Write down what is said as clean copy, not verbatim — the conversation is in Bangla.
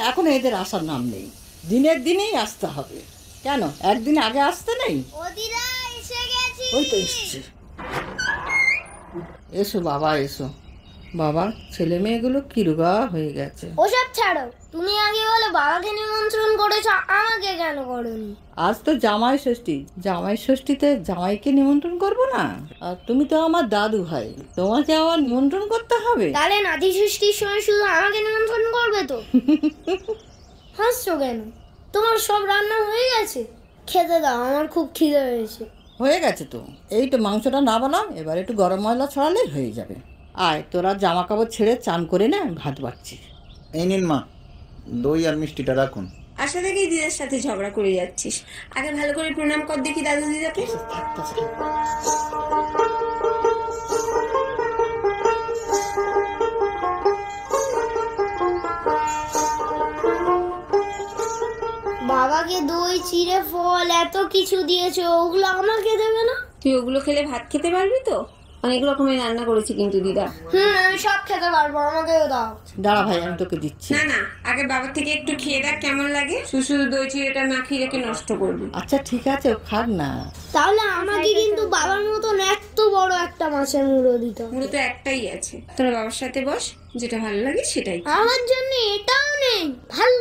এখন এদের আসার নাম নেই, দিনের দিনেই আসতে হবে। কেন একদিন আগে আসতে নেই? ওই তো এসছে। এসো বাবা এসো। বাবা ছেলে মেয়েগুলো কিরুগা হয়ে গেছে। ওসব ছাড়ো, তুমি আগে বলে বাবাকে নিমন্ত্রণ করেছো, আমাকে কেন করোনি? আজ তো জামাই ষষ্ঠী, জামাই ষষ্ঠীতে জামাইকে নিমন্ত্রণ করবো না? আর তুমি তো আমার দাদু ভাই, তোমাকে আবার নিমন্ত্রণ করতে হবে? তাহলে নাতি ষষ্ঠীর সময় শুধু আমাকে নিমন্ত্রণ করবে তো? হাসছো কেন? তোমার সব রান্না হয়ে গেছে? খেতে দাও, আমার খুব খিদে হয়েছে। হয়ে গেছে তো, এই তো মাংসটা না বানাও, এবার একটু গরম মশলা ছড়ালেই হয়ে যাবে। আয় তোরা জামা কাপড় ছেড়ে চান করে নে, আমি ভাত বাড়ছি। এই নিন মা, দই আর মিষ্টিটা রাখুন। আশা থেকেই দিদার সাথে ঝগড়া করে যাচ্ছিস। আগে ভালো করে প্রণাম কর দেখি দাদু দিদাকে। বাবাকে দই, চিড়ে, ফল এত কিছু দিয়েছো, ওগুলো আমাকে দেবে না? তুই ওগুলো খেলে ভাত খেতে পারবি তো? অনেক রকমের রান্না করেছি কিন্তু দিদা। আমি সব খেতে পারবো, আমাকেও দাও। দাঁড়া ভাই, আমি তোকে দিচ্ছি। না না, আগে বাবার থেকে একটু খেয়ে দেখ কেমন লাগে। শুধু দই চিড়েটা না খেয়ে রেখে নষ্ট করবি। আচ্ছা ঠিক আছে, খাক না। তাহলে আমাকে কিন্তু বাবার মতন এত বড় একটা মাছের মুড়ো দিতে হবে। মুড়ো তো একটাই আছে, তোরা বাবার সাথে বস, যেটা ভালো লাগে সেটাই। আমার জন্য এটাও নেই, ভালো